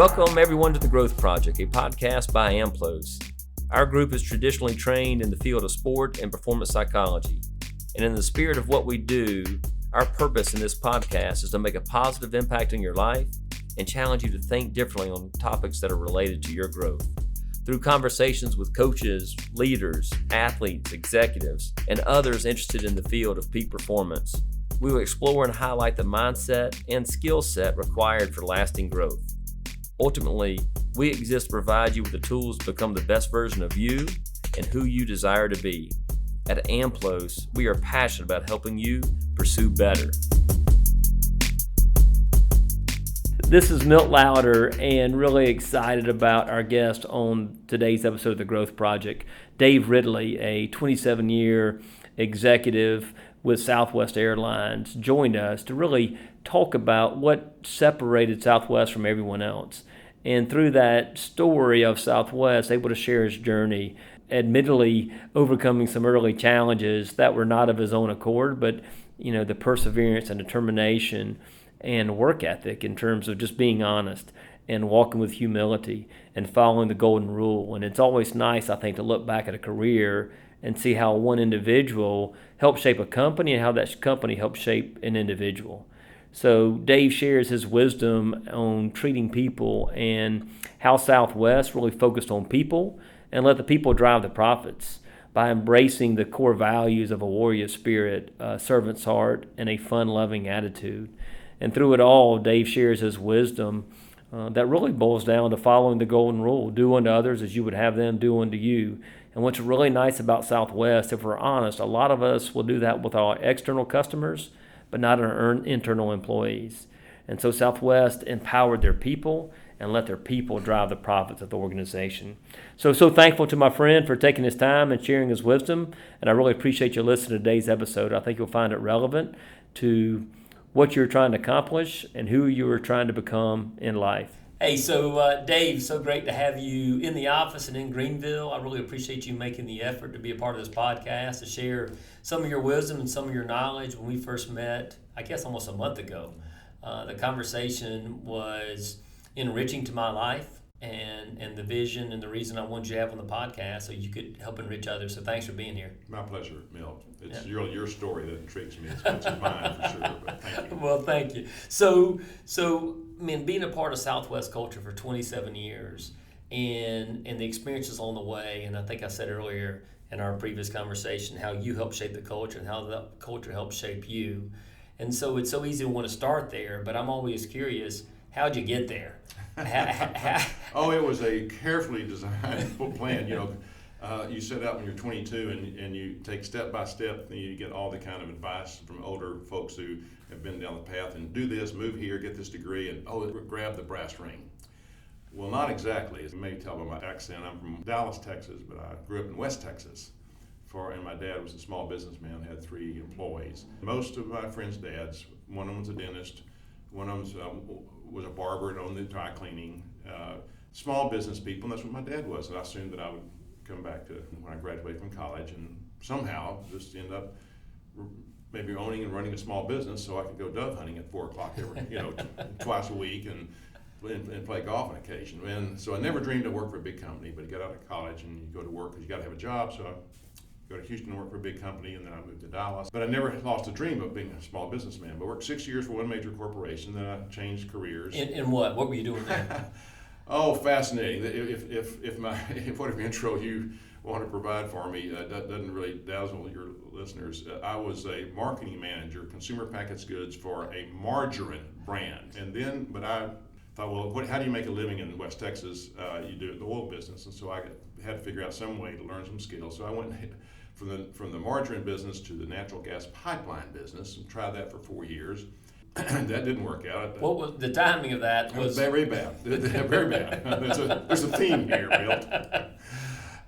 Welcome everyone to The Growth Project, a podcast by Amplos. Our group is traditionally trained in the field of sport and performance psychology. And in the spirit of what we do, our purpose in this podcast is to make a positive impact on your life and challenge you to think differently on topics that are related to your growth. Through conversations with coaches, leaders, athletes, executives, and others interested in the field of peak performance, we will explore and highlight the mindset and skill set required for lasting growth. Ultimately, we exist to provide you with the tools to become the best version of you and who you desire to be. At Amplos, we are passionate about helping you pursue better. This is Milt Louder, and really excited about our guest on today's episode of The Growth Project, Dave Ridley, a 27-year executive with Southwest Airlines, joined us to really talk about what separated Southwest from everyone else. And through that story of Southwest, able to share his journey, admittedly overcoming some early challenges that were not of his own accord, but the perseverance and determination and work ethic in terms of just being honest and walking with humility and following the golden rule. And it's always nice, I think, to look back at a career and see how one individual helped shape a company and how that company helped shape an individual. So Dave shares his wisdom on treating people and how Southwest really focused on people and let the people drive the profits by embracing the core values of a warrior spirit, a servant's heart, and a fun-loving attitude. And through it all, Dave shares his wisdom that really boils down to following the golden rule: do unto others as you would have them do unto you. And what's really nice about Southwest, if we're honest, a lot of us will do that with our external customers, but not our internal employees. And so Southwest empowered their people and let their people drive the profits of the organization. So thankful to my friend for taking his time and sharing his wisdom, and I really appreciate you listening to today's episode. I think you'll find it relevant to what you're trying to accomplish and who you are trying to become in life. Hey, so Dave, so great to have you in the office and in Greenville. I really appreciate you making the effort to be a part of this podcast, to share some of your wisdom and some of your knowledge. When we first met, I guess almost a month ago, the conversation was enriching to my life and the vision and the reason I wanted you to have on the podcast so you could help enrich others. So thanks for being here. My pleasure, Milt. It's really your story that intrigues me as much as mine, for sure, but thank you. Well, thank you. So being a part of Southwest culture for 27 years and the experiences on the way, and I think I said earlier in our previous conversation how you helped shape the culture and how the culture helped shape you. And so it's so easy to want to start there, but I'm always curious, how'd you get there? It was a carefully designed plan. You set out when you're 22 and you take step by step, and you get all the kind of advice from older folks who have been down the path and do this, move here, get this degree, and grab the brass ring. Well, not exactly. As you may tell by my accent, I'm from Dallas, Texas, but I grew up in West Texas. And my dad was a small businessman, had 3 employees. Most of my friends' dads, one of them was a dentist, one of them was a barber and owned the dry cleaning. Small business people, and that's what my dad was. And I assumed that I would come back to when I graduated from college and somehow just end up maybe owning and running a small business so I could go dove hunting at 4 o'clock twice a week and play golf on occasion. And so I never dreamed to work for a big company, but you get out of college and you go to work because you got to have a job. So I go to Houston and work for a big company, and then I moved to Dallas. But I never lost a dream of being a small businessman. But I worked 6 years for one major corporation, then I changed careers. In what? What were you doing there? Oh, fascinating. If whatever intro you want to provide for me doesn't really dazzle your listeners, I was a marketing manager, consumer packaged goods for a margarine brand. But I thought, well, how do you make a living in West Texas? You do it in the oil business. And so I had to figure out some way to learn some skills. So I went from the margarine business to the natural gas pipeline business and tried that for 4 years. That didn't work out. What was the timing of that? Was very bad. Very bad. There's a theme here, Bill.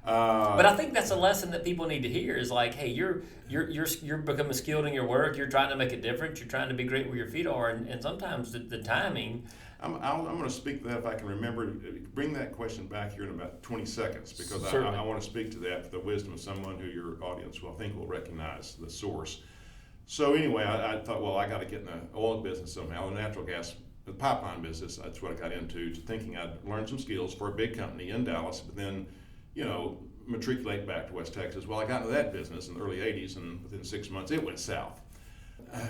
But I think that's a lesson that people need to hear is like, hey, you're becoming skilled in your work. You're trying to make a difference. You're trying to be great where your feet are, and sometimes the timing. I'm going to speak to that if I can remember. Bring that question back here in about 20 seconds because I want to speak to that for the wisdom of someone who your audience will recognize the source. So anyway, I thought, well, I got to get in the oil business somehow. The natural gas the pipeline business. That's what I got into, thinking I'd learn some skills for a big company in Dallas, but then, matriculate back to West Texas. Well, I got into that business in the early 80s, and within 6 months it went south.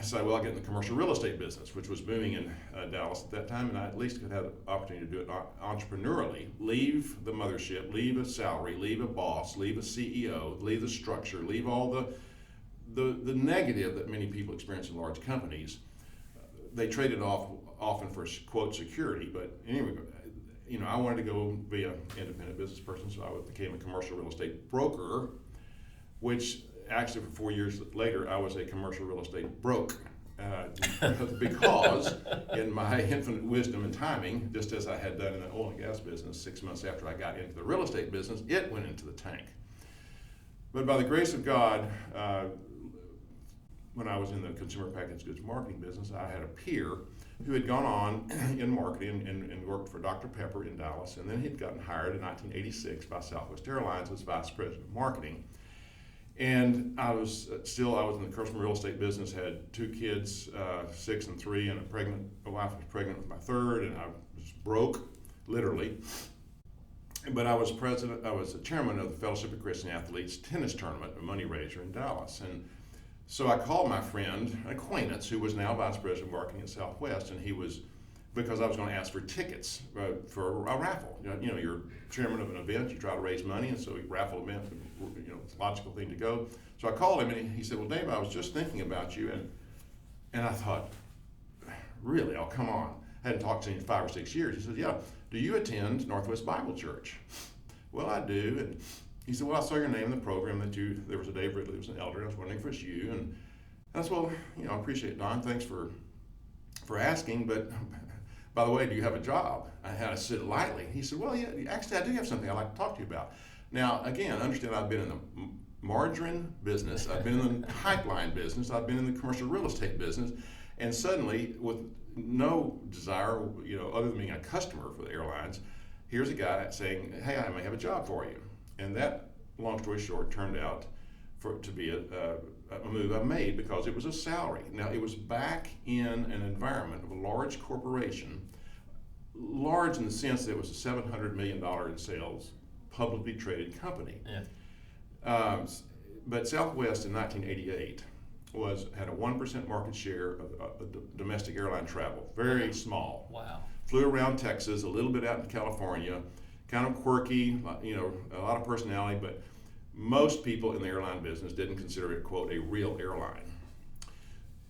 So, I get in the commercial real estate business, which was booming in Dallas at that time, and I at least could have the opportunity to do it entrepreneurially. Leave the mothership, leave a salary, leave a boss, leave a CEO, leave the structure, leave all the negative that many people experience in large companies. They trade it off often for, quote, security, but anyway, I wanted to go be an independent business person, so I became a commercial real estate broker, which actually for 4 years later, I was a commercial real estate broke. Because in my infinite wisdom and timing, just as I had done in the oil and gas business, 6 months after I got into the real estate business, it went into the tank. But by the grace of God, when I was in the consumer packaged goods marketing business, I had a peer who had gone on in marketing and worked for Dr. Pepper in Dallas, and then he'd gotten hired in 1986 by Southwest Airlines as vice president of marketing. And I was in the commercial real estate business, had 2 kids, 6 and 3, and my wife was pregnant with my third, and I was broke, literally. But I was the chairman of the Fellowship of Christian Athletes tennis tournament, a money raiser in Dallas. And so I called my friend, an acquaintance, who was now vice president of marketing at Southwest, and because I was going to ask for tickets for a raffle. You're chairman of an event, you try to raise money, and so you raffle event, it's a logical thing to go. So I called him, and he said, "Well, Dave, I was just thinking about you," and I thought, really? Oh, come on. I hadn't talked to him in 5 or 6 years. He said, "Yeah, do you attend Northwest Bible Church?" "Well, I do." And he said, "Well, I saw your name in the program there was a Dave Ridley who was an elder, and I was wondering if it's you." And I said, "Well, I appreciate it, Don. Thanks for asking, but by the way, do you have a job?" I had to sit lightly. He said, "Well, yeah, actually, I do have something I'd like to talk to you about." Now, again, understand I've been in the margarine business, I've been in the pipeline business, I've been in the commercial real estate business, and suddenly, with no desire, other than being a customer for the airlines, here's a guy saying, "Hey, I may have a job for you." And that, long story short, turned out to be a move I made because it was a salary. Now, it was back in an environment of a large corporation, large in the sense that it was a $700 million in sales, publicly traded company. Yeah. But Southwest in 1988 had a 1% market share of domestic airline travel, very small. Wow. Flew around Texas, a little bit out in California, kind of quirky, a lot of personality, but most people in the airline business didn't consider it, quote, a real airline.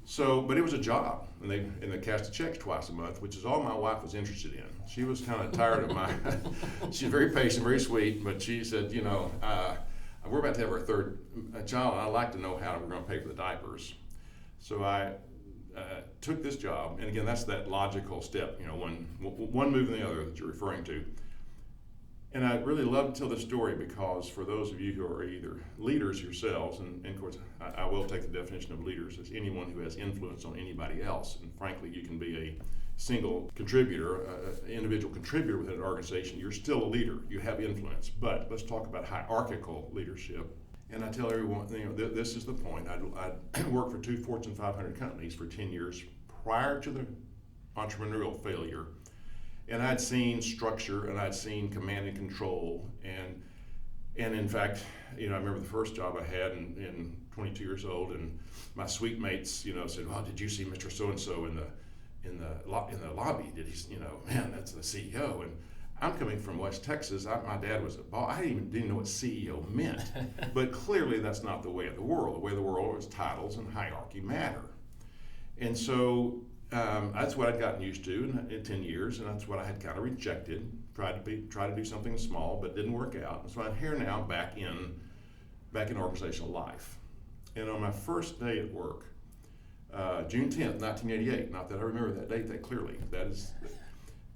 So, but it was a job, and they cashed the checks twice a month, which is all my wife was interested in. She was kind of tired of she's very patient, very sweet, but she said, we're about to have our third child, and I'd like to know how we're going to pay for the diapers. So I took this job, and again, that's that logical step, one move and the other that you're referring to. And I really love to tell this story because for those of you who are either leaders yourselves, and of course I will take the definition of leaders as anyone who has influence on anybody else, and frankly you can be a single contributor, individual contributor within an organization, you're still a leader, you have influence. But let's talk about hierarchical leadership. And I tell everyone, this is the point. I worked for 2 Fortune 500 companies for 10 years prior to the entrepreneurial failure. And I'd seen structure, and I'd seen command and control, and in fact, I remember the first job I had in 22 years old, and my suite mates, said, "Well, did you see Mr. So-and-so in the lobby? Did he, man, that's the CEO." And I'm coming from West Texas. My dad was a boss. I didn't know what CEO meant, but clearly that's not the way of the world. The way of the world is titles and hierarchy matter, and so. That's what I'd gotten used to in 10 years, and that's what I had kind of rejected. Tried to do something small, but didn't work out. And so I'm here now, back in organizational life. And on my first day at work, June 10th, 1988. Not that I remember that date that clearly. That is,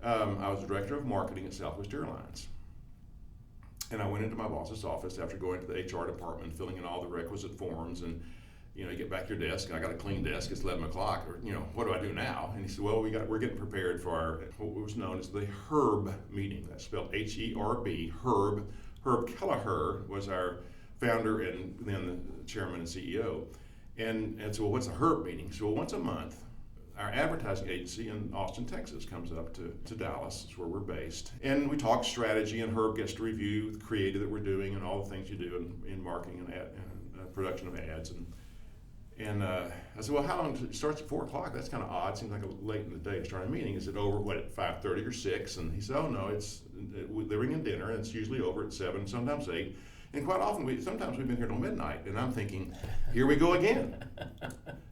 I was the director of marketing at Southwest Airlines, and I went into my boss's office after going to the HR department, filling in all the requisite forms, and. You get back to your desk, and I got a clean desk, it's 11 o'clock, or, what do I do now? And he said, "Well, we're getting prepared for what was known as the HERB meeting. That's spelled H-E-R-B, HERB. Herb Kelleher was our founder and then the chairman and CEO. And so, well, what's a HERB meeting? So, once a month, our advertising agency in Austin, Texas comes up to Dallas. It's where we're based. And we talk strategy, and Herb gets to review the creative that we're doing and all the things you do in marketing and production of ads. And I said, well, how long does it start at 4 o'clock? That's kind of odd. Seems like late in the day to start a meeting. Is it over, what, at 5:30 or 6? And he said, oh, no, they're bringing dinner, and it's usually over at 7, sometimes 8. And quite often, sometimes we've been here till midnight. And I'm thinking, here we go again.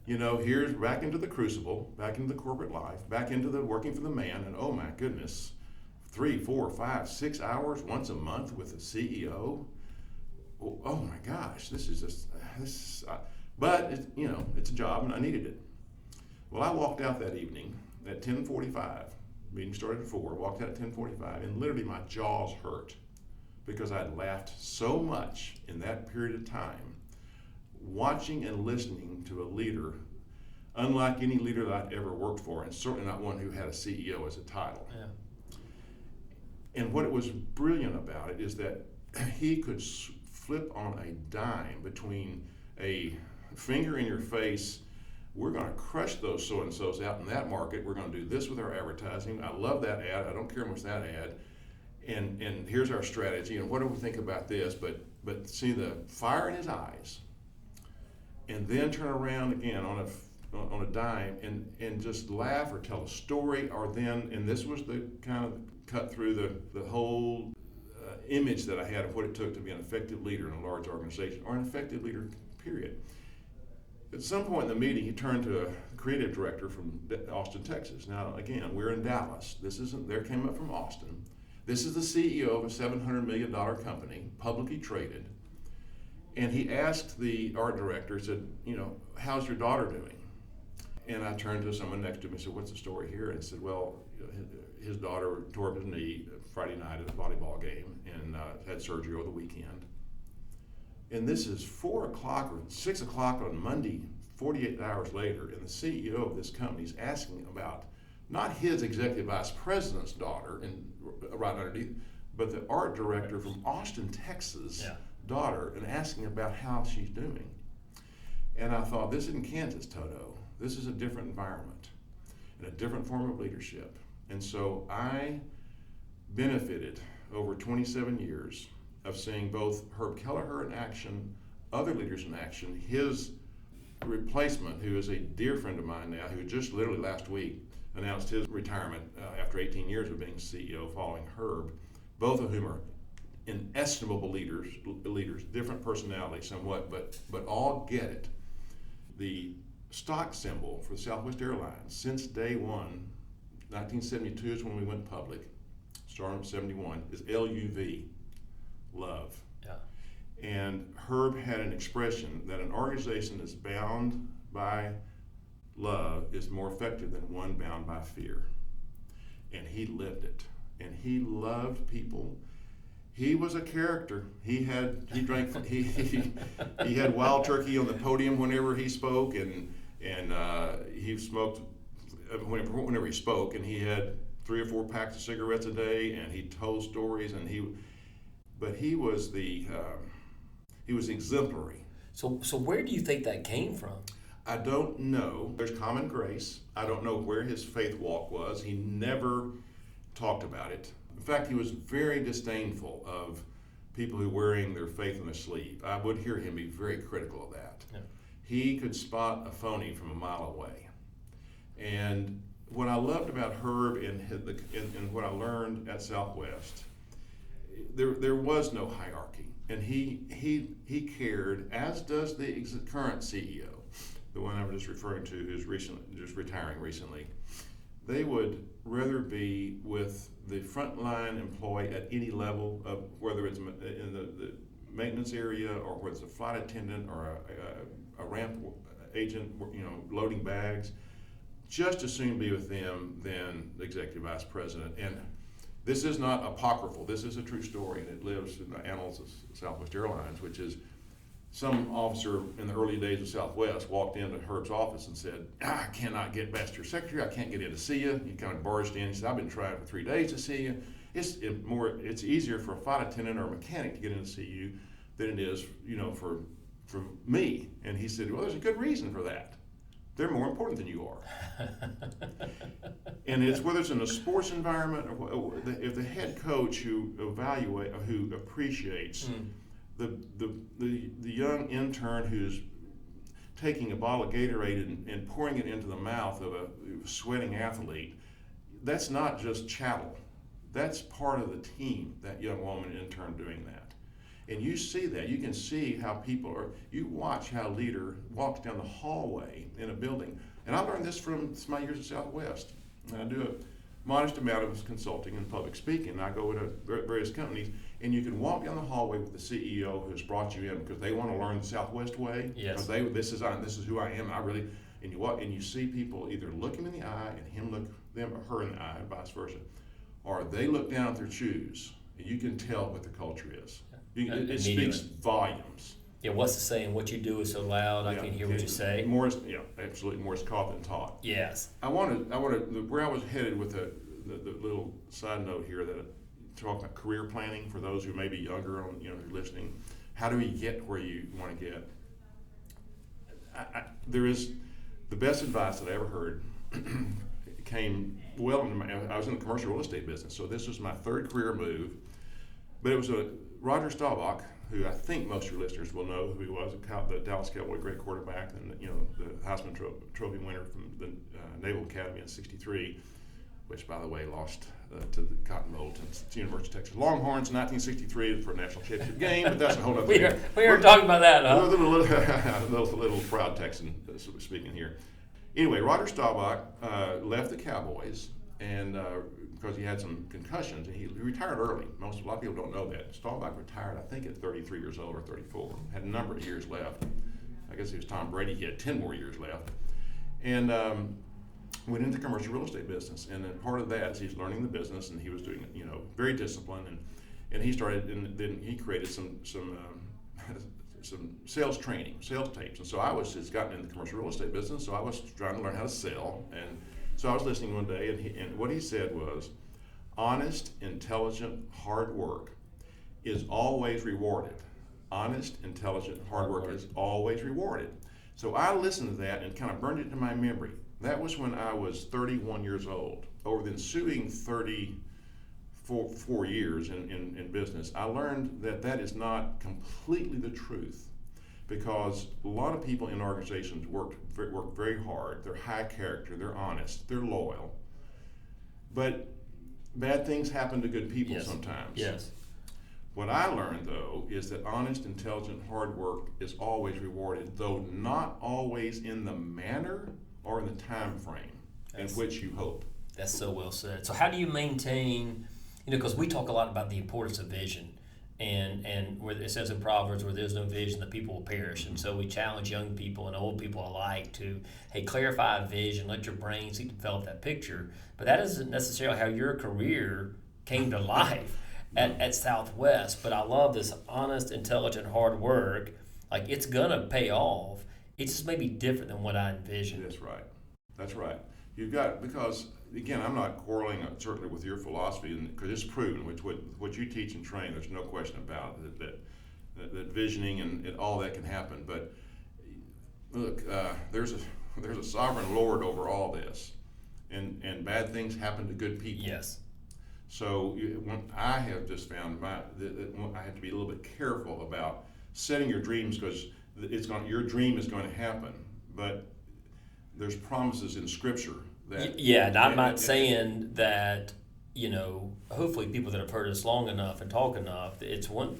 Here's back into the crucible, back into the corporate life, back into the working for the man. And oh my goodness, 3, 4, 5, 6 hours once a month with the CEO. Oh my gosh, but it's a job, and I needed it. Well, I walked out that evening at 10:45. Meeting started at 4. Walked out at 10:45, and literally my jaws hurt because I'd laughed so much in that period of time, watching and listening to a leader, unlike any leader that I'd ever worked for, and certainly not one who had a CEO as a title. Yeah. And what was brilliant about it is that he could flip on a dime between a finger in your face, we're going to crush those so-and-sos out in that market, we're going to do this with our advertising, I love that ad, I don't care much that ad, and here's our strategy, and what do we think about this, but see the fire in his eyes, and then turn around again on a dime and just laugh or tell a story, or then, and this was the kind of cut through the whole image that I had of what it took to be an effective leader in a large organization, or an effective leader, period. At some point in the meeting, he turned to a creative director from Austin, Texas. Now, again, we're in Dallas. They came up from Austin. This is the CEO of a $700 million company, publicly traded. And he asked the art director, said, how's your daughter doing? And I turned to someone next to me and said, what's the story here? And said, well, his daughter tore up his knee Friday night at a volleyball game and had surgery over the weekend. And this is 4 o'clock or 6 o'clock on Monday, 48 hours later, and the CEO of this company is asking about not his executive vice president's daughter, and right underneath, but the art director from Austin, Texas, daughter, and asking about how she's doing. And I thought, this isn't Kansas, Toto. This is a different environment and a different form of leadership. And so I benefited over 27 years of seeing both Herb Kelleher in action, other leaders in action, his replacement, who is a dear friend of mine now, who just literally last week announced his retirement after 18 years of being CEO following Herb, both of whom are inestimable leaders, different personalities somewhat, but all get it. The stock symbol for Southwest Airlines since day one, 1972 is when we went public, started in 71, is LUV, love. Yeah. And Herb had an expression that an organization that's bound by love is more effective than one bound by fear. And he lived it. And he loved people. He was a character. He drank. He had wild turkey on the podium whenever he spoke, and he smoked whenever he spoke, and he had 3 or 4 packs of cigarettes a day, and he told stories, but he was exemplary. So where do you think that came from? I don't know. There's common grace. I don't know where his faith walk was. He never talked about it. In fact, he was very disdainful of people who wearing their faith on their sleeve. I would hear him be very critical of that. Yeah. He could spot a phony from a mile away. And what I loved about Herb and what I learned at Southwest, there was no hierarchy. And he cared, as does the current CEO, the one I was just referring to, who's just retiring recently. They would rather be with the frontline employee at any level of whether it's in the maintenance area or whether it's a flight attendant or a ramp agent, loading bags, just as soon be with them than the executive vice president. And this is not apocryphal. This is a true story, and it lives in the annals of Southwest Airlines, which is some officer in the early days of Southwest walked into Herb's office and said, I cannot get past your secretary. I can't get in to see you. He kind of barged in. He said, I've been trying for 3 days to see you. It's easier for a flight attendant or a mechanic to get in to see you than it is, for me. And he said, well, there's a good reason for that. they're more important than you are. And it's whether it's in a sports environment or if the head coach who appreciates the young intern who's taking a bottle of Gatorade and pouring it into the mouth of a sweating athlete, that's not just chattel. That's part of the team, that young woman intern doing that. And you see that. You can see how people are, you watch how a leader walks down the hallway in a building. And I learned this from my years at Southwest. And I do a modest amount of consulting and public speaking. I go to various companies, and you can walk down the hallway with the CEO who has brought you in because they want to learn the Southwest way. Yes. Because this is who I am. And you walk and you see people either look him in the eye and him look them or her in the eye, and vice versa, or they look down at their shoes. And you can tell what the culture is. It speaks volumes. Yeah, what's the saying? What you do is so loud, I can hear what you say. Absolutely. More is caught than taught. Yes. I wanted where I was headed with the little side note here that talk about career planning for those who may be younger on who are listening. How do we get where you want to get? There is the best advice that I ever heard. Came well into I was in the commercial real estate business, so this was my third career move. But it was Roger Staubach, who I think most of your listeners will know who he was, the Dallas Cowboy great quarterback, and the Heisman Trophy winner from the Naval Academy in '63, which by the way lost to the Cotton Bowl to the University of Texas Longhorns in 1963 for a national championship game. But that's a whole other thing. We were talking about that, huh? A little proud Texan speaking here. Anyway, Roger Staubach left the Cowboys and because he had some concussions, and he retired early. A lot of people don't know that. Staubach retired, I think, at 33 years old or 34. Had a number of years left. I guess he was Tom Brady. He had 10 more years left. And went into the commercial real estate business. And then part of that is he's learning the business, and he was doing very disciplined. And he started, and then he created some sales training, sales tapes. And so I was just gotten into the commercial real estate business, so I was trying to learn how to sell. And so I was listening one day, and what he said was, honest, intelligent, hard work is always rewarded. Honest, intelligent, hard work is always rewarded. So I listened to that and kind of burned it into my memory. That was when I was 31 years old. Over the ensuing 34 years in business, I learned that is not completely the truth, because a lot of people in organizations work very hard. They're high character, they're honest, they're loyal. But bad things happen to good people sometimes. Yes. What I learned, though, is that honest, intelligent, hard work is always rewarded, though not always in the manner or in the time frame in which you hope. That's so well said. So how do you maintain, because we talk a lot about the importance of vision, and where it says in Proverbs, where there's no vision, the people will perish. And so we challenge young people and old people alike to, clarify a vision, let your brain seek to develop that picture. But that isn't necessarily how your career came to life at Southwest. But I love this honest, intelligent, hard work. It's going to pay off. It's just maybe different than what I envisioned. That's right. You've got, because again, I'm not quarreling certainly with your philosophy, because it's proven, what you teach and train, there's no question about it, that visioning and all that can happen. But look, there's a sovereign Lord over all this, and bad things happen to good people. Yes. So I have just found I have to be a little bit careful about setting your dreams, because your dream is going to happen, but there's promises in Scripture that. Yeah, and I'm not saying that, hopefully people that have heard us long enough and talk enough, it's one,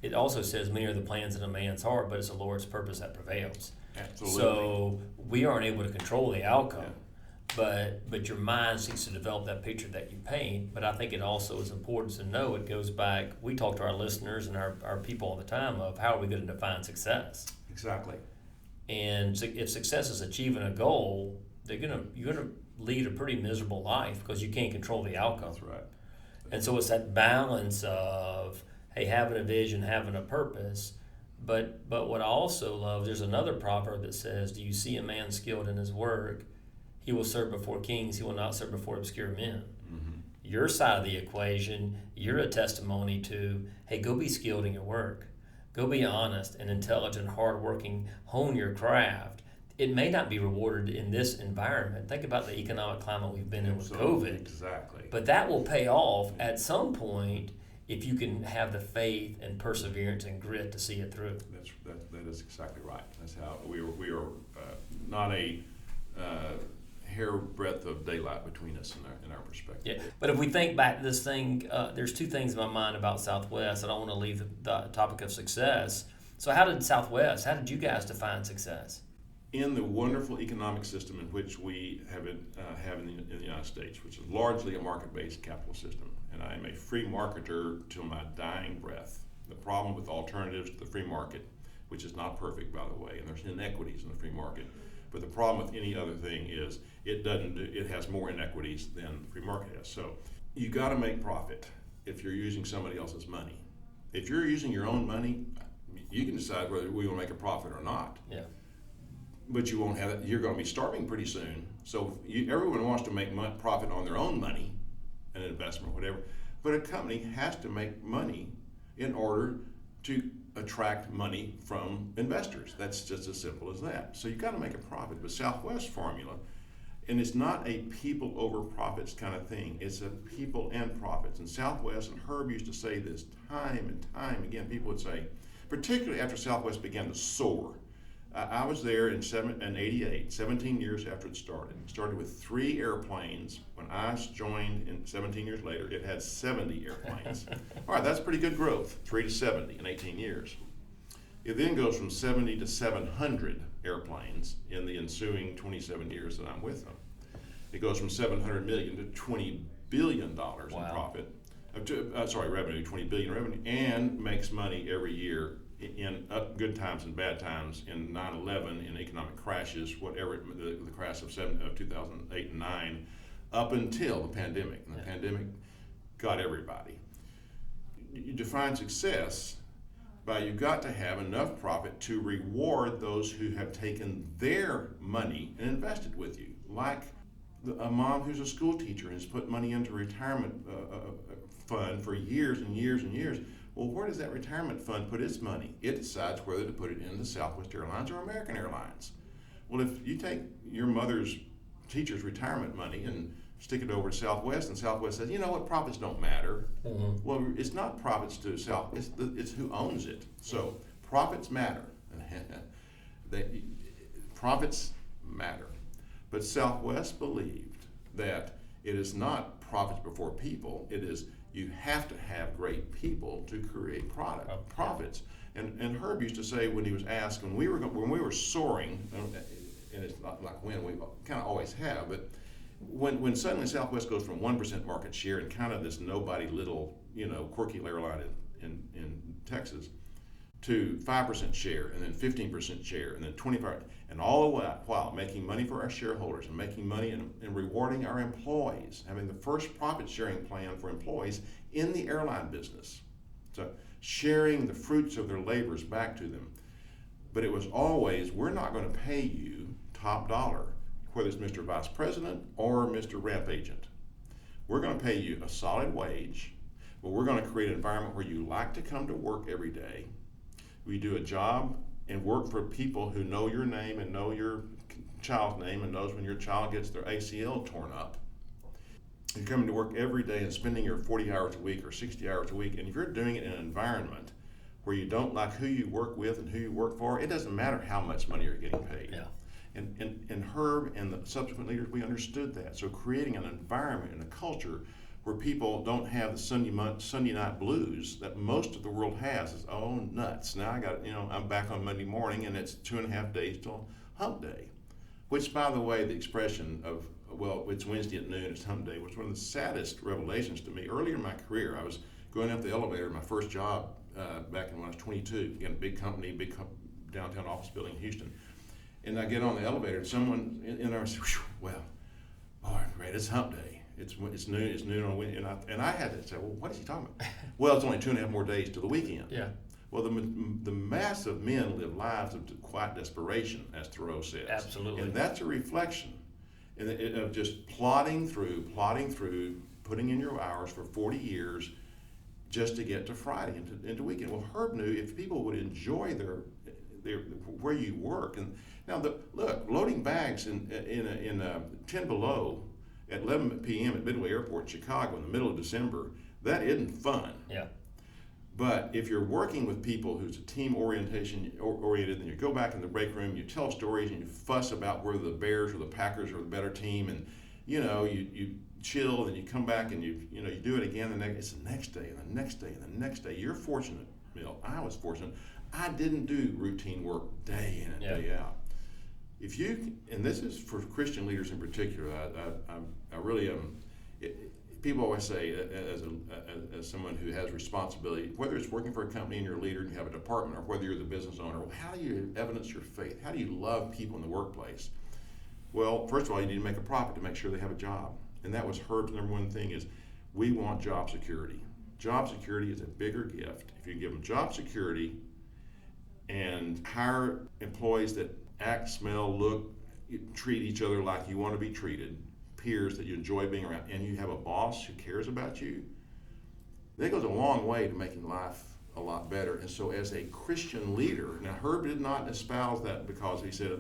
it also says many are the plans in a man's heart, but it's the Lord's purpose that prevails. Absolutely. So we aren't able to control the outcome, but your mind seeks to develop that picture that you paint. But I think it also is important to know, it goes back, we talk to our listeners and our people all the time of how are we going to define success. Exactly. And if success is achieving a goal, you're gonna lead a pretty miserable life because you can't control the outcome. That's right. And so it's that balance of having a vision, having a purpose. But what I also love, there's another proverb that says, "Do you see a man skilled in his work? He will serve before kings. He will not serve before obscure men." Mm-hmm. Your side of the equation, you're a testimony to, go be skilled in your work. Go be honest and intelligent, hardworking, hone your craft. it may not be rewarded in this environment. Think about the economic climate we've been in with COVID. Exactly. But that will pay off at some point if you can have the faith and perseverance and grit to see it through. That is exactly right. That's how we are not a hair breadth of daylight between us in our perspective. Yeah, but if we think back to this thing, there's two things in my mind about Southwest. I don't want to leave the topic of success. So how did you guys define success? In the wonderful economic system in which we have in the United States, which is largely a market-based capitalist system, and I am a free marketer till my dying breath. The problem with alternatives to the free market, which is not perfect, by the way, and there's inequities in the free market, but the problem with any other thing is it has more inequities than the free market has. So you got to make profit if you're using somebody else's money. If you're using your own money, you can decide whether we will make a profit or not. Yeah. But you won't have it. You're going to be starving pretty soon. So everyone wants to make profit on their own money, an investment, whatever. But a company has to make money in order to attract money from investors. That's just as simple as that. So you've got to make a profit. But Southwest formula, and it's not a people over profits kind of thing. It's a people and profits. And Southwest, and Herb used to say this time and time again, people would say, particularly after Southwest began to soar. I was there in 88, 17 years after it started. It started with 3 airplanes. When I joined 17 years later, it had 70 airplanes. All right, that's pretty good growth, 3 to 70 in 18 years. It then goes from 70 to 700 airplanes in the ensuing 27 years that I'm with them. It goes from 700 million to $20 billion in profit. Revenue, 20 billion revenue, and makes money every year in good times and bad times, in 9/11, in economic crashes, whatever, the crash of 2008 and 9, up until the pandemic. And the pandemic got everybody. You define success by you've got to have enough profit to reward those who have taken their money and invested with you. Like a mom who's a school teacher and has put money into retirement fund for years and years and years. Well, where does that retirement fund put its money? It decides whether to put it into Southwest Airlines or American Airlines. Well, if you take your mother's teacher's retirement money and stick it over to Southwest, and Southwest says, you know what, profits don't matter. Mm-hmm. Well, it's not profits to Southwest, it's who owns it. So profits matter. Profits matter. But Southwest believed that it is not profits before people, it is you have to have great people to create profits. And Herb used to say when he was asked, when we were soaring, and it's not like when, we kind of always have, but when suddenly Southwest goes from 1% market share and kind of this nobody little, quirky airline in Texas, to 5% share, and then 15% share, and then 25%, and all the while making money for our shareholders and making money and rewarding our employees, having the first profit sharing plan for employees in the airline business. So sharing the fruits of their labors back to them. But it was always, we're not going to pay you top dollar, whether it's Mr. Vice President or Mr. Rep Agent. We're going to pay you a solid wage, but we're going to create an environment where you like to come to work every day. We do a job and work for people who know your name and know your child's name and knows when your child gets their ACL torn up. You're coming to work every day and spending your 40 hours a week or 60 hours a week, and if you're doing it in an environment where you don't like who you work with and who you work for, it doesn't matter how much money you're getting paid. Yeah. And Herb and the subsequent leaders, we understood that. So creating an environment and a culture where people don't have the Sunday night blues that most of the world has. Is, oh, nuts. Now I'm back on Monday morning and it's 2.5 days till hump day. Which, by the way, the expression of, well, it's Wednesday at noon, it's hump day, was one of the saddest revelations to me. Earlier in my career, I was going up the elevator, my first job back when I was 22, again, a big company, downtown office building in Houston. And I get on the elevator and someone in there says, well, boy, great, it's hump day. It's noon on Wednesday, and I had to say, well, what is he talking about? Well, it's only 2.5 more days to the weekend. Yeah. Well, the mass of men live lives of quiet desperation, as Thoreau says. Absolutely. And that's a reflection of just plodding through, putting in your hours for 40 years just to get to Friday into weekend. Well, Herb knew if people would enjoy where you work. And now, look, loading bags in 10 below at 11 p.m. at Midway Airport in Chicago in the middle of December, that isn't fun. Yeah. But if you're working with people who's a team oriented, and you go back in the break room, you tell stories and you fuss about whether the Bears or the Packers are the better team, and you chill, and you come back and you do it again. It's the next day and the next day and the next day. You're fortunate, Mill. I was fortunate. I didn't do routine work day in and day out. If you, and this is for Christian leaders in particular, I really am. People always say, as someone who has responsibility, whether it's working for a company and you're a leader and you have a department, or whether you're the business owner, well, how do you evidence your faith? How do you love people in the workplace? Well, first of all, you need to make a profit to make sure they have a job. And that was Herb's number one thing, is we want job security. Job security is a bigger gift. If you give them job security and hire employees that act, smell, look, treat each other like you want to be treated, peers that you enjoy being around, and you have a boss who cares about you, that goes a long way to making life a lot better. And so as a Christian leader, now Herb did not espouse that because he said,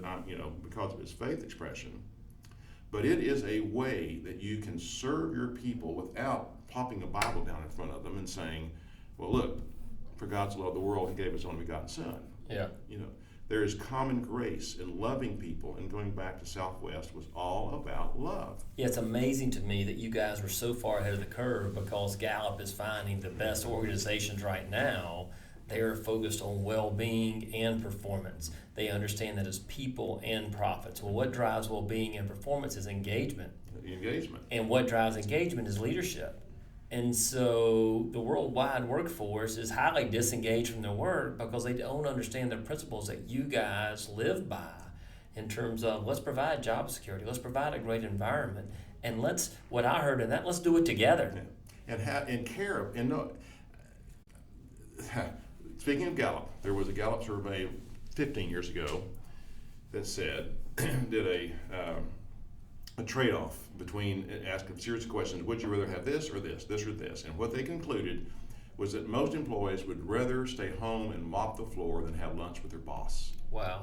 because of his faith expression, but it is a way that you can serve your people without popping a Bible down in front of them and saying, well, look, for God so loved the world, he gave his only begotten son. Yeah. There is common grace in loving people, and going back to Southwest was all about love. Yeah, it's amazing to me that you guys were so far ahead of the curve, because Gallup is finding the best organizations right now, they are focused on well-being and performance. They understand that it's people and profits. Well, what drives well-being and performance is engagement. Engagement. And what drives engagement is leadership. And so the worldwide workforce is highly disengaged from their work because they don't understand the principles that you guys live by, in terms of let's provide job security, let's provide a great environment, and let's do it together. Yeah. And care. And no, speaking of Gallup, there was a Gallup survey 15 years ago that said, did a trade-off between asking serious questions: would you rather have this or this or this? And what they concluded was that most employees would rather stay home and mop the floor than have lunch with their boss. Wow.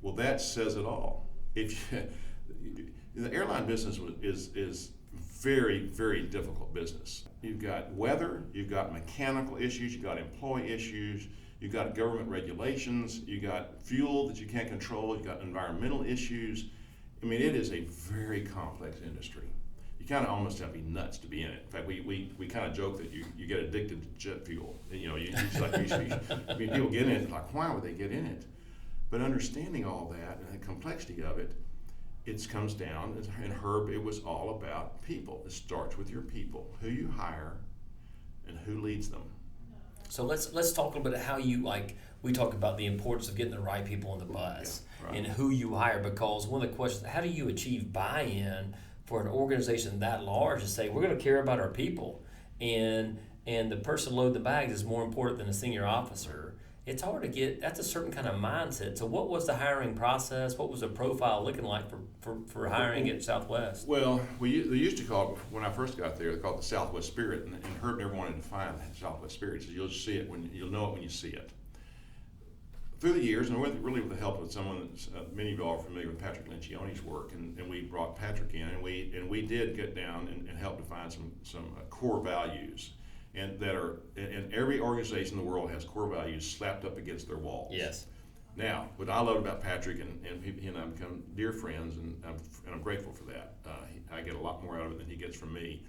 Well, that says it all. The airline business is very, very difficult business. You've got weather, you've got mechanical issues, you've got employee issues, you've got government regulations, you've got fuel that you can't control, you've got environmental issues. I mean, it is a very complex industry. You kind of almost have to be nuts to be in it. In fact, we kind of joke that you get addicted to jet fuel. People get in it, like, why would they get in it? But understanding all that and the complexity of it, it comes down, and Herb, it was all about people. It starts with your people, who you hire and who leads them. So let's talk a little bit how you, we talk about the importance of getting the right people on the bus, right, and who you hire, because one of the questions, how do you achieve buy-in for an organization that large to say, we're going to care about our people, and the person loading the bags is more important than a senior officer? It's hard to get, that's a certain kind of mindset. So what was the hiring process? What was the profile looking like for hiring at Southwest? Well, they used to call it, when I first got there, they called it the Southwest Spirit, and Herb never wanted to define the Southwest Spirit, so you'll just see it you'll know it when you see it. Through the years, and really with the help of someone that many of you all are familiar with, Patrick Lencioni's work, and we brought Patrick in, and we did get down and help define some core values, and that are, and every organization in the world has core values slapped up against their walls. Yes. Now, what I love about Patrick, and he and I have become dear friends, and I'm grateful for that. I get a lot more out of it than he gets from me.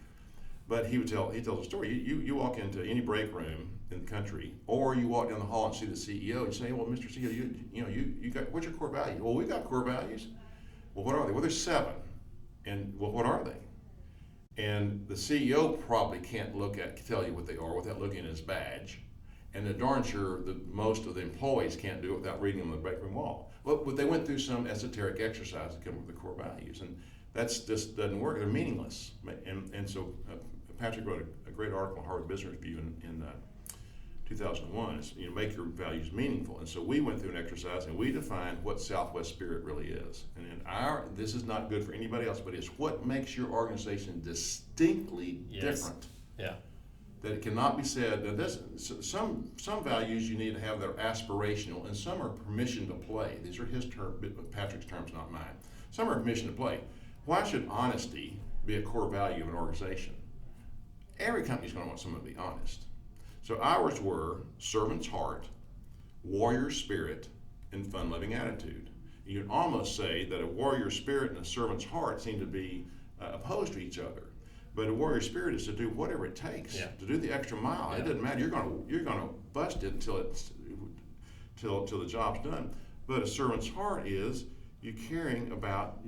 But he tells a story. You walk into any break room in the country, or you walk down the hall and see the CEO and say, well, Mr. CEO, you got, what's your core value? Well, we've got core values. Well, what are they? Well, there's 7. And what are they? And the CEO probably can't tell you what they are without looking at his badge. And they're darn sure that most of the employees can't do it without reading them on the break room wall. But they went through some esoteric exercise to come up with the core values. And that's just doesn't work. They're meaningless. And so Patrick wrote a great article in Harvard Business Review in 2001. It's, make your values meaningful. And so we went through an exercise and we defined what Southwest Spirit really is. And this is not good for anybody else, but it's what makes your organization distinctly different. Yeah. that it cannot be said that some values you need to have that are aspirational, and some are permission to play. These are Patrick's terms, not mine. Some are permission to play. Why should honesty be a core value of an organization? Every company's going to want someone to be honest. So ours were servant's heart, warrior spirit, and fun-loving attitude. You'd almost say that a warrior spirit and a servant's heart seem to be opposed to each other. But a warrior spirit is to do whatever it takes to do the extra mile. It doesn't matter. You're gonna bust it till the job's done. But a servant's heart is you caring about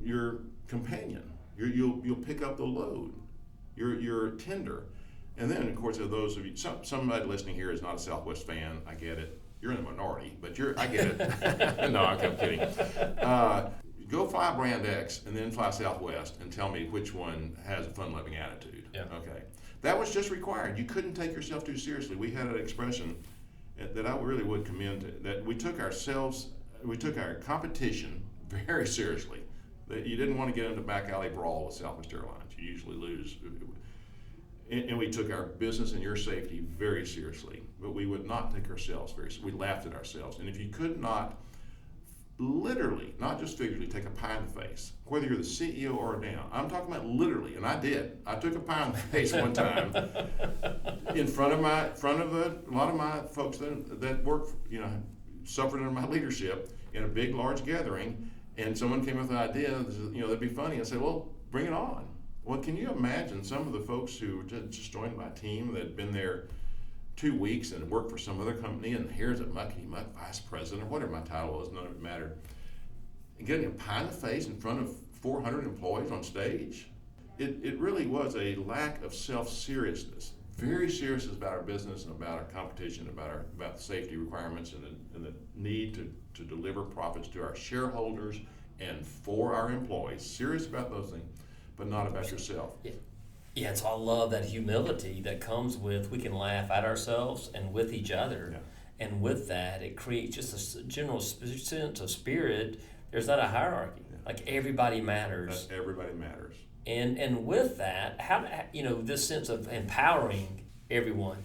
your companion. You'll pick up the load. You're tender. And then, of course, there are those of you. Somebody listening here is not a Southwest fan. I get it. You're in the minority, but I get it. No, I'm kidding. Go fly Brand X and then fly Southwest and tell me which one has a fun-loving attitude. Yeah. Okay. That was just required. You couldn't take yourself too seriously. We had an expression that I really would commend, that we took our competition very seriously. That you didn't want to get into back alley brawl with Southwest Airlines. You usually lose. And we took our business and your safety very seriously, but we would not take ourselves very seriously. We laughed at ourselves. And if you could not literally, not just figuratively, take a pie in the face, whether you're the CEO or down. I'm talking about literally, and I did. I took a pie in the face one time in front of a lot of my folks that work, suffered under my leadership in a big, large gathering, and someone came up with an idea, that'd be funny. I said, well, bring it on. Well, can you imagine some of the folks who just joined my team that had been there 2 weeks and worked for some other company, and here's a muckety-muck vice president, or whatever my title was, none of it mattered, and getting a pie in the face in front of 400 employees on stage? It really was a lack of self-seriousness. Very serious about our business and about our competition, about the safety requirements and the need to deliver profits to our shareholders and for our employees. Serious about those things, but not about yourself. Yeah, and so I love that humility that comes with, we can laugh at ourselves and with each other. Yeah. And with that, it creates just a general sense of spirit. There's not a hierarchy. Yeah. Like everybody matters. Everybody matters. And with that, how this sense of empowering everyone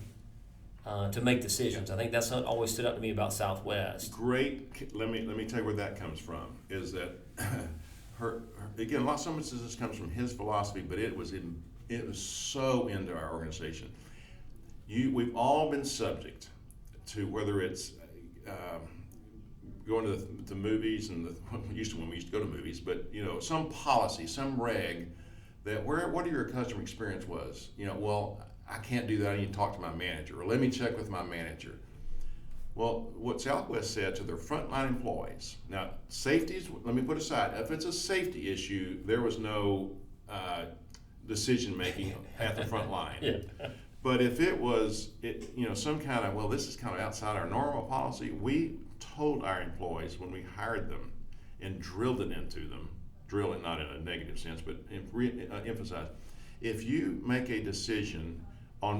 to make decisions. I think that's what always stood out to me about Southwest. Great. Let me tell you where that comes from. Is that again, a lot of some of this comes from his philosophy, but it was so into our organization. We've all been subject to, whether it's going to the movies, and when we used to go to movies, but some policy, some reg that whatever your customer experience was, well, I can't do that. I need to talk to my manager, or let me check with my manager. Well, what Southwest said to their frontline employees, now safeties, let me put aside, if it's a safety issue, there was no decision making at the front line. Yeah. But if it was, some kind of, well, this is kind of outside our normal policy, we told our employees when we hired them and drilled it into them, drill it not in a negative sense, but emphasize, if you make a decision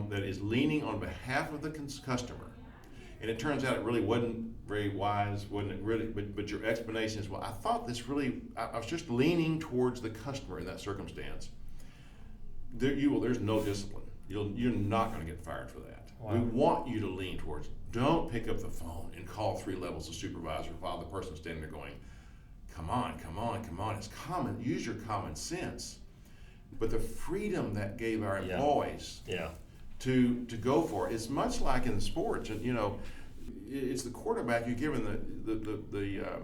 that is leaning on behalf of the customer, and it turns out it really wasn't very wise, wasn't it really, but your explanation is, well, I thought this really, I was just leaning towards the customer in that circumstance. There's no discipline. You're not going to get fired for that. Wow. We want you to lean towards. Don't pick up the phone and call 3 levels of supervisor while the person's standing there going, come on. It's common. Use your common sense. But the freedom that gave our employees to go for it, it's much like in sports. And it's the quarterback. You're given the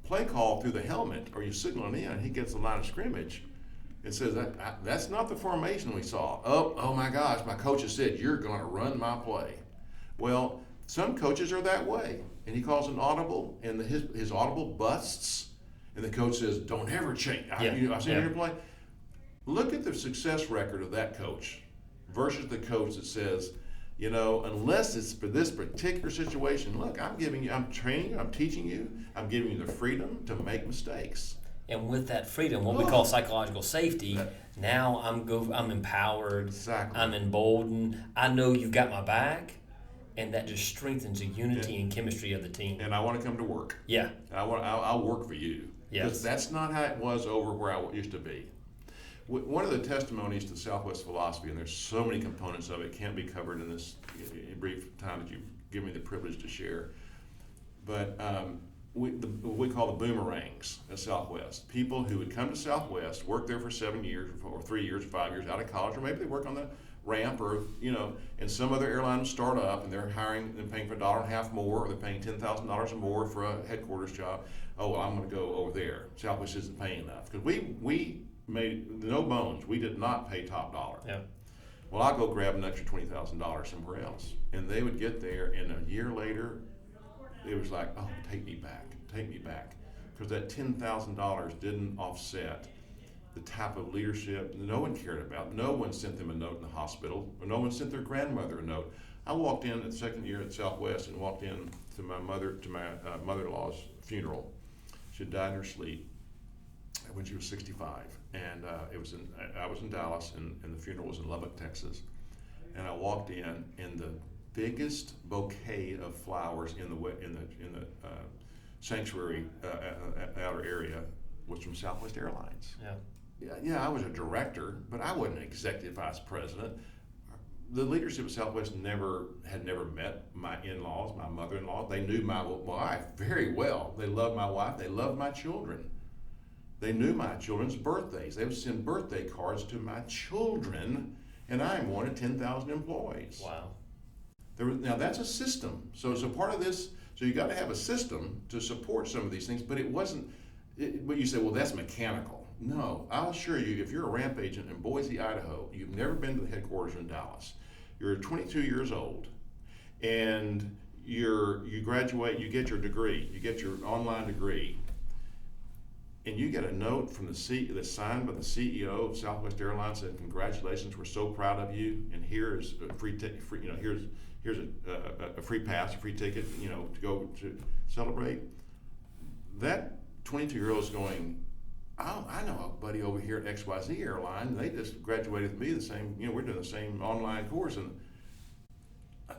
play call through the helmet, or you signal him in, and he gets the line of scrimmage. It says that's not the formation we saw. Oh my gosh, my coach has said you're going to run my play. Well, some coaches are that way, and he calls an audible, and his audible busts, and the coach says, "Don't ever change." I've seen your play. Look at the success record of that coach versus the coach that says, unless it's for this particular situation, look, I'm training you, I'm teaching you, I'm giving you the freedom to make mistakes. And with that freedom, what we call psychological safety, now I'm empowered, exactly. I'm emboldened, I know you've got my back, and that just strengthens the unity and chemistry of the team. And I want to come to work. Yeah. I'll work for you. Yes. Because that's not how it was over where I used to be. One of the testimonies to Southwest philosophy, and there's so many components of it, can't be covered in this brief time that you've given me the privilege to share. But what we call the boomerangs at Southwest, people who would come to Southwest, work there for 7 years or 3 years, 5 years out of college, or maybe they work on the ramp, or and some other airline start up and they're hiring and paying for $1.50 more, or they're paying $10,000 or more for a headquarters job. Oh, well, I'm going to go over there. Southwest isn't paying enough, because we made no bones. We did not pay top dollar. Yeah. Well, I'll go grab an extra $20,000 somewhere else, and they would get there, and a year later, it was like, oh, take me back, because that $10,000 didn't offset the type of leadership no one cared about. No one sent them a note in the hospital, or no one sent their grandmother a note. I walked in at the second year at Southwest and walked in to my mother-in-law's funeral. She had died in her sleep when she was 65, and I was in Dallas, and the funeral was in Lubbock, Texas. And I walked in, and the biggest bouquet of flowers in the sanctuary outer area was from Southwest Airlines. Yeah, I was a director, but I wasn't an executive vice president. The leadership of Southwest had never met my in-laws, my mother-in-law. They knew my wife very well. They loved my wife. They loved my children. They knew my children's birthdays. They would send birthday cards to my children, and I'm one of 10,000 employees. Wow. Now that's a system. So part of this, so you got to have a system to support some of these things, but it wasn't, but you say, well, that's mechanical. No, I'll assure you, if you're a ramp agent in Boise, Idaho, you've never been to the headquarters in Dallas, you're 22 years old, and you graduate, you get your degree, you get your online degree, and you get a note from that's signed by the CEO of Southwest Airlines saying, congratulations, we're so proud of you, and here's a here's a free pass, a free ticket, to go to celebrate. That 22-year-old is going, oh, I know a buddy over here at XYZ Airline. They just graduated with me the same, we're doing the same online course, and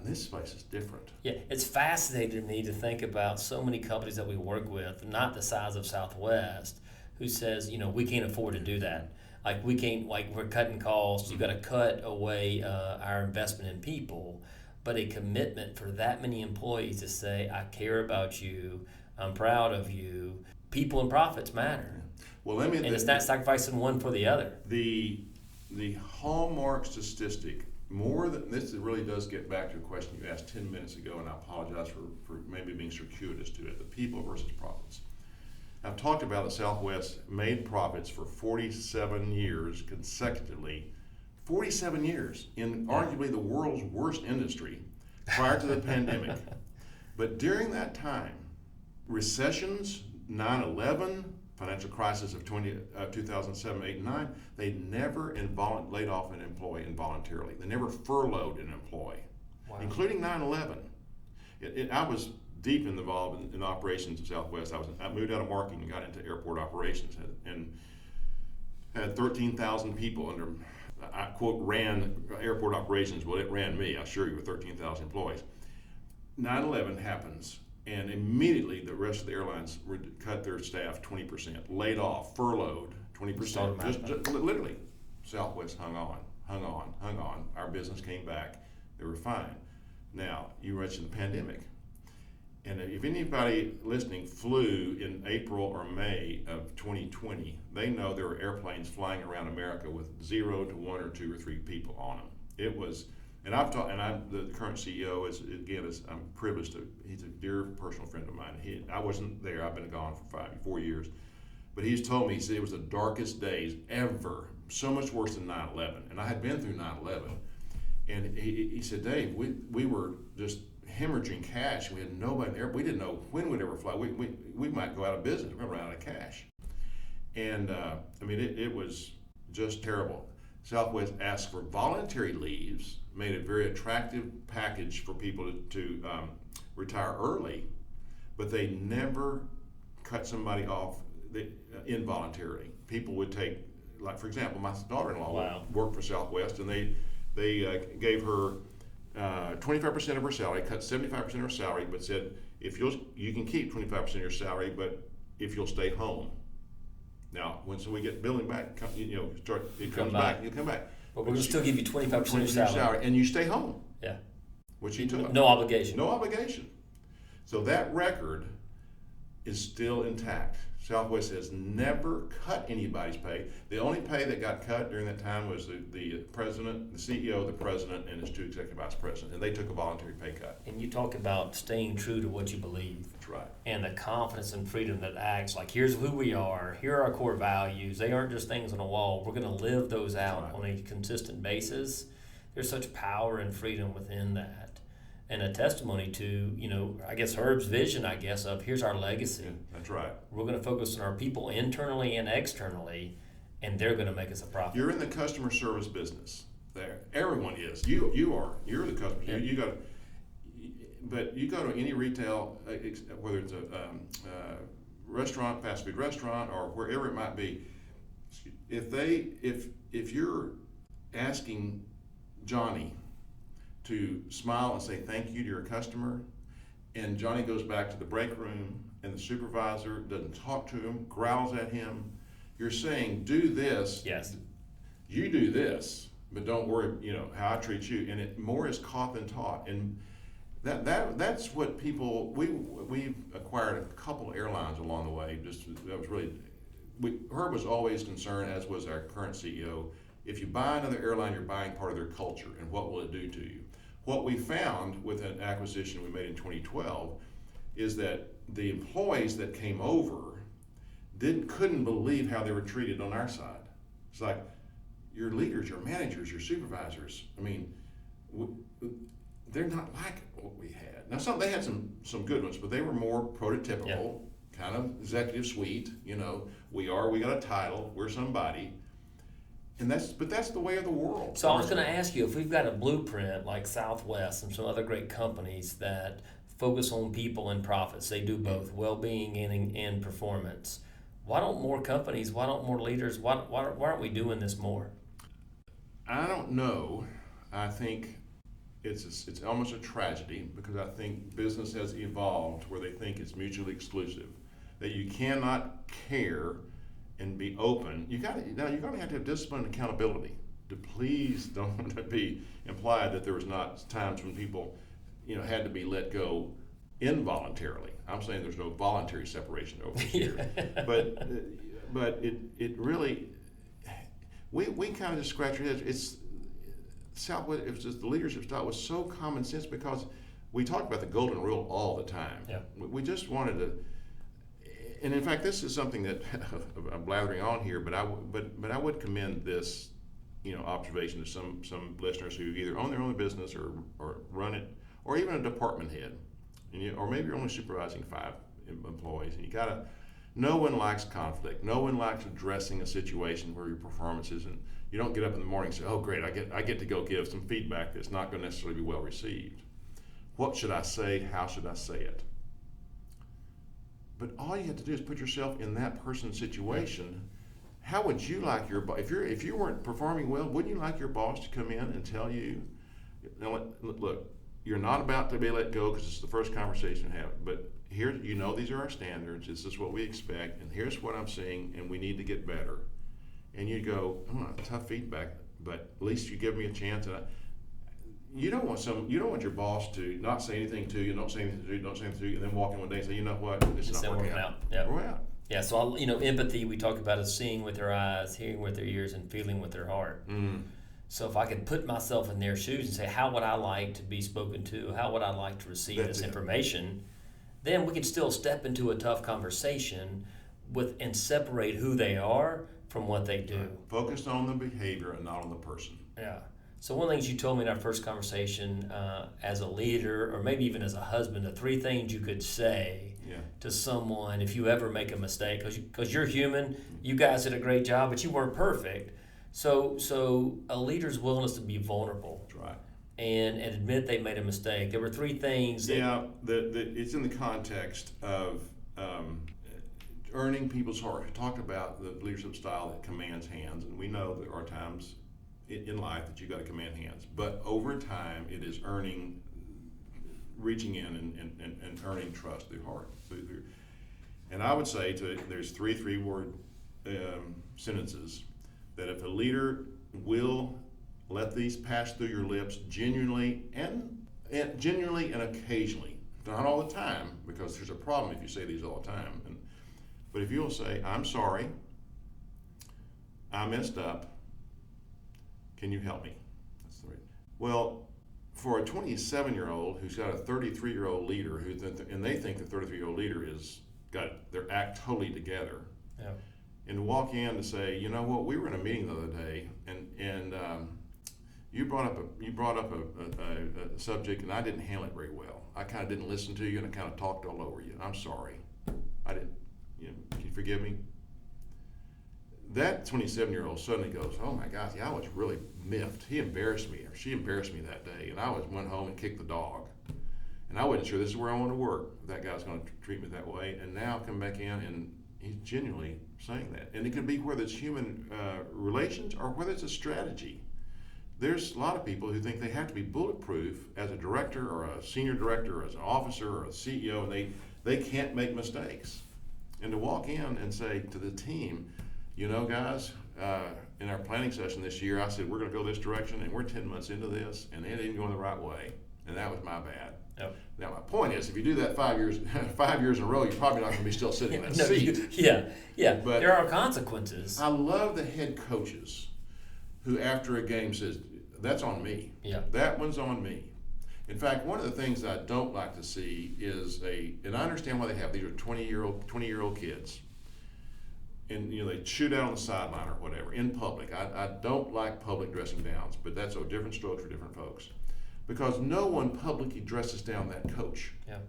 this place is different. Yeah, it's fascinating to me to think about so many companies that we work with, not the size of Southwest, who says, we can't afford to do that. Like, we can't, we're cutting costs. You've got to cut away our investment in people. But a commitment for that many employees to say, I care about you, I'm proud of you. People and profits matter. Well, it's not sacrificing one for the other. The hallmark statistic, more than this, it really does get back to a question you asked 10 minutes ago, and I apologize for maybe being circuitous to it, the people versus profits. I've talked about that Southwest made profits for 47 years consecutively, 47 years in arguably the world's worst industry prior to the pandemic. But during that time, recessions, 9/11, financial crisis of 2007, 8, and 9, they never laid off an employee involuntarily. They never furloughed an employee, including 9/11. I was deep involved in operations of Southwest. I moved out of marketing and got into airport operations, and had 13,000 people under, I quote, ran airport operations. Well, it ran me, I assure you, with 13,000 employees. 9/11 happens, and immediately the rest of the airlines cut their staff 20%, laid off, furloughed 20%. Just literally, Southwest hung on. Our business came back. They were fine. Now, you mentioned the pandemic. And if anybody listening flew in April or May of 2020, they know there were airplanes flying around America with 0 to 1 or 2 or 3 people on them. It was, and the current CEO I'm privileged to. He's a dear personal friend of mine. I wasn't there. I've been gone for 4 years, but he's told me, he said it was the darkest days ever. So much worse than 9/11, and I had been through 9/11, and he said, Dave, we were just hemorrhaging cash. We had nobody there. We didn't know when we'd ever fly. We might go out of business. We're going to run out of cash. And it was just terrible. Southwest asked for voluntary leaves, made a very attractive package for people to retire early, but they never cut somebody off involuntarily. People would take, like, for example, my daughter-in-law worked for Southwest, and they gave her 25% of her salary, cut 75% of her salary, but said, you can keep 25% of your salary, but if you'll stay home. Now, once we get billing back, it comes back. back, you come back. But we're going to still give you 25% of your salary. And you stay home. Yeah. Which you took. No obligation. No obligation. So that record is still intact. Southwest has never cut anybody's pay. The only pay that got cut during that time was the president, the CEO, the president, and his two executive vice presidents, and they took a voluntary pay cut. And you talk about staying true to what you believe. That's right. And the confidence and freedom that acts like, here's who we are, here are our core values. They aren't just things on a wall. We're going to live those out on a consistent basis. There's such power and freedom within that. And a testimony to, I guess Herb's vision, of here's our legacy. Yeah, that's right. We're going to focus on our people internally and externally, and they're going to make us a profit. You're in the customer service business. There, everyone is. You are. You're the customer. Yeah. You got. But you go to any retail, whether it's a restaurant, fast food restaurant, or wherever it might be. If you're asking Johnny to smile and say thank you to your customer, and Johnny goes back to the break room and the supervisor doesn't talk to him, growls at him, you're saying do this. Yes. You do this, but don't worry, how I treat you. And it more is caught than taught. And that's what people, we acquired a couple airlines along the way. Herb was always concerned, as was our current CEO, if you buy another airline, you're buying part of their culture, and what will it do to you? What we found with an acquisition we made in 2012 is that the employees that came over couldn't believe how they were treated on our side. It's like, your leaders, your managers, your supervisors, they're not like what we had. Now, they had some good ones, but they were more prototypical, kind of executive suite. We got a title, we're somebody. But that's the way of the world. So I was going to ask you, if we've got a blueprint like Southwest and some other great companies that focus on people and profits, they do both, well-being and performance. Why don't more companies, why don't more leaders, why aren't we doing this more? I don't know. I think it's almost a tragedy, because I think business has evolved where they think it's mutually exclusive, that you cannot care and be open. You're going to have discipline and accountability. Please don't be implied that there was not times when people, had to be let go involuntarily. I'm saying there's no voluntary separation over here. But it really, we kind of just scratch our heads. It's Southwest. It was just the leadership style was so common sense, because we talk about the golden rule all the time. Yeah. We just wanted to. And in fact, this is something that I'm blathering on here, but I would commend this, observation to some listeners who either own their own business or run it, or even a department head, or maybe you're only supervising 5 employees, and no one likes conflict. No one likes addressing a situation where your performance isn't. You don't get up in the morning and say, "Oh, great, I get to go give some feedback that's not going to necessarily be well received. What should I say? How should I say it?" But all you have to do is put yourself in that person's situation. How would you like your boss, if you weren't performing well, wouldn't you like your boss to come in and tell you, look, you're not about to be let go because it's the first conversation we have, but here, these are our standards, this is what we expect, and here's what I'm seeing, and we need to get better. And you go, tough feedback, but at least you give me a chance. And you don't want your boss to not say anything to you, don't say anything to you, and then walk in one day and say, you know what, it's not working out. Yeah. We're out. Yeah. So empathy we talk about is seeing with their eyes, hearing with their ears, and feeling with their heart. Mm. So if I could put myself in their shoes and say, how would I like to be spoken to? How would I like to receive this information? Then we can still step into a tough conversation and separate who they are from what they do. Focused on the behavior and not on the person. Yeah. So one of the things you told me in our first conversation, as a leader, or maybe even as a husband, the 3 things you could say to someone if you ever make a mistake, because you're human. You guys did a great job, but you weren't perfect. So a leader's willingness to be vulnerable. That's right. And admit they made a mistake. There were 3 things. It's in the context of earning people's heart. I talked about the leadership style that commands hands, and we know there are times in life that you got to command hands, but over time it is reaching in and earning trust through heart. And I would say there's 3 word sentences that if a leader will let these pass through your lips genuinely and occasionally, not all the time, because there's a problem if you say these all the time. But if you'll say, I'm sorry, I messed up, can you help me? That's the right. Well, for a 27-year-old who's got a 33-year-old leader and they think the 33-year-old leader is got their act totally together, yeah. And to walk in to say, you know what, we were in a meeting the other day, and you brought up a subject, and I didn't handle it very well. I kind of didn't listen to you, and I kind of talked all over you. I'm sorry. I didn't. Can you forgive me? That 27-year-old suddenly goes, oh my gosh, yeah, I was really miffed. He embarrassed me, or she embarrassed me that day, and I went home and kicked the dog. And I wasn't sure this is where I want to work. That guy's going to treat me that way, and now come back in and he's genuinely saying that. And it could be whether it's human relations or whether it's a strategy. There's a lot of people who think they have to be bulletproof as a director or a senior director or as an officer or a CEO, and they can't make mistakes. And to walk in and say to the team, you know, guys, in our planning session this year, I said, we're going to go this direction, and we're 10 months into this, and it ain't going the right way, and that was my bad. Yep. Now, my point is, if you do that 5 years in a row, you're probably not going to be still sitting in that seat. Yeah. But there are consequences. I love the head coaches who, after a game, says, that's on me. Yeah. That one's on me. In fact, one of the things I don't like to see is and I understand why they have these are 20-year-old kids, and they shoot out on the sideline or whatever in public. I don't like public dressing downs, but that's a different stroke for different folks, because no one publicly dresses down that coach. Yeah.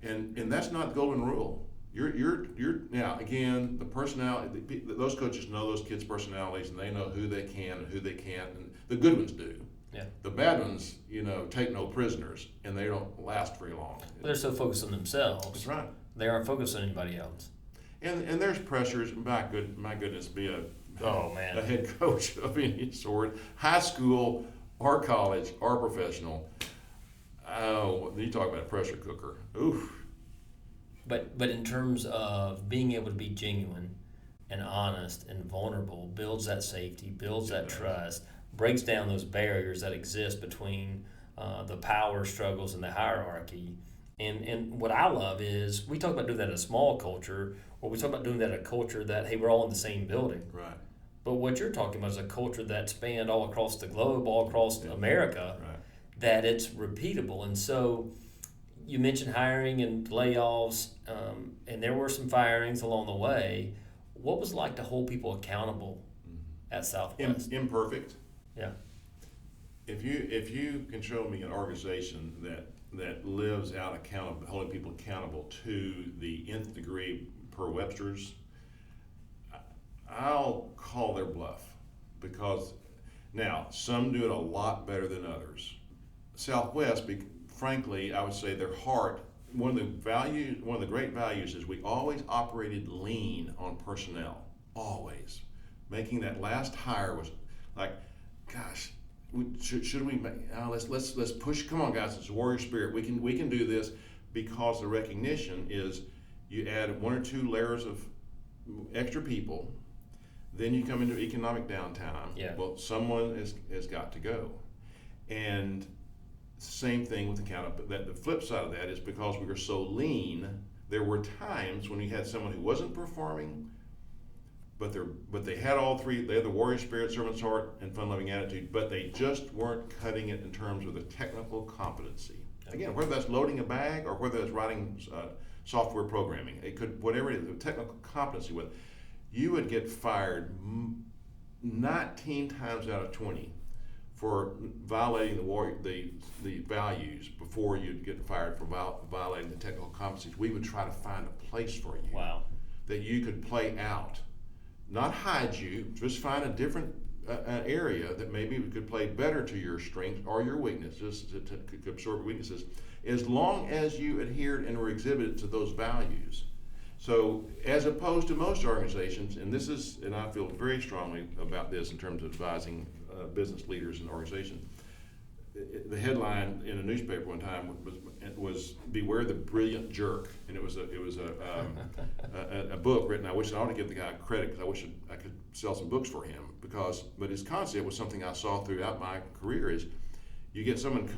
And that's not the golden rule. You're now again, the personality. Those coaches know those kids' personalities, and they know who they can and who they can't, and the good ones do. Yeah. The bad ones, take no prisoners, and they don't last very long. They're so focused on themselves. That's right. They aren't focused on anybody else. And there's pressures. My goodness, be a head coach of any sort, high school or college or professional. Oh, you talk about a pressure cooker. Oof. But in terms of being able to be genuine and honest and vulnerable, builds that safety, builds that trust, breaks down those barriers that exist between the power struggles and the hierarchy. And what I love is we talk about doing that in a small culture, or we talk about doing that in a culture that, hey, we're all in the same building. Right. But what you're talking about is a culture that spanned all across the globe, all across America, right, that it's repeatable. And so you mentioned hiring and layoffs, and there were some firings along the way. What was it like to hold people accountable at Southwest? Imperfect. Yeah. If you can show me an organization that lives out holding people accountable to the nth degree per Webster's, I'll call their bluff, because now some do it a lot better than others. Southwest, frankly, I would say their heart, one of the great values is we always operated lean on personnel, always. Making that last hire was like, gosh, should we let's push, come on guys, it's a warrior spirit. We can do this, because the recognition is you add 1 or 2 layers of extra people, then you come into economic downtime. Yeah. Well, someone has got to go. And same thing with accountability. The flip side of that is, because we were so lean, there were times when we had someone who wasn't performing, but they had all three. They had the warrior spirit, servant's heart, and fun-loving attitude, but they just weren't cutting it in terms of the technical competency. Again, whether that's loading a bag or whether that's writing software programming, it could, whatever it is, the technical competency with, you would get fired 19 times out of 20 for violating the values before you'd get fired for violating the technical competencies. We would try to find a place for you. Wow. That you could play out. Not hide you, just find a different area that maybe we could play better to your strengths or your weaknesses, to absorb weaknesses, as long as you adhered and were exhibited to those values. So, as opposed to most organizations, and I feel very strongly about this in terms of advising business leaders and organizations. The headline in a newspaper one time was was Beware the Brilliant Jerk, and it was a book written. I ought to give the guy credit because I wish I could sell some books for him but his concept was something I saw throughout my career is you get someone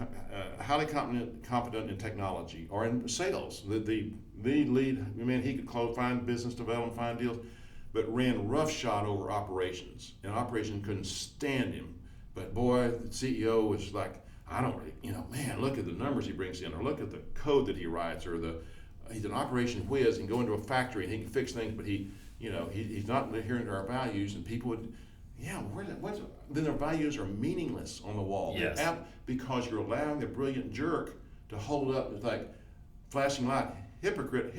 highly competent in technology or in sales. The lead, man, he could find business development, find deals, but ran roughshod over operations, and operations couldn't stand him. But boy, the CEO was like, I don't really, man, look at the numbers he brings in, or look at the code that he writes, or he's an operation whiz and go into a factory and he can fix things, but he's not adhering to our values, and people would, then their values are meaningless on the wall. Yes. Because you're allowing the brilliant jerk to hold up with like flashing light, hypocrite,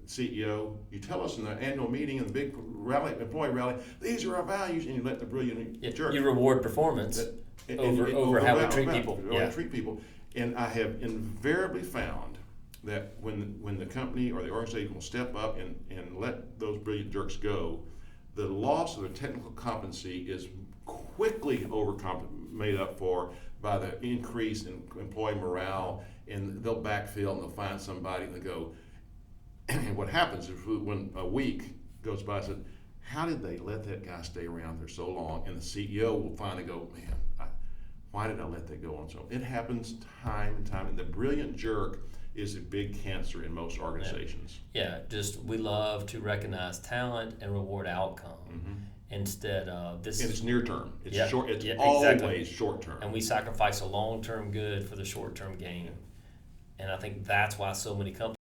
CEO. You tell us in the annual meeting and the big employee rally, these are our values, and you let the brilliant jerk. You reward performance over how we treat people. Treat people. And I have invariably found that when the company or the organization will step up and let those brilliant jerks go, the loss of their technical competency is quickly made up for by the increase in employee morale, and they'll backfill and they'll find somebody and they go. And what happens is when a week goes by, I said, how did they let that guy stay around there so long? And the CEO will finally go, man, why did I let that go on so long? It happens time and time, and the brilliant jerk is a big cancer in most organizations. Yeah, just we love to recognize talent and reward outcome. Mm-hmm. Instead of this. And it's near term. It's short. It's exactly. Always short term. And we sacrifice a long term good for the short term gain. And I think that's why so many companies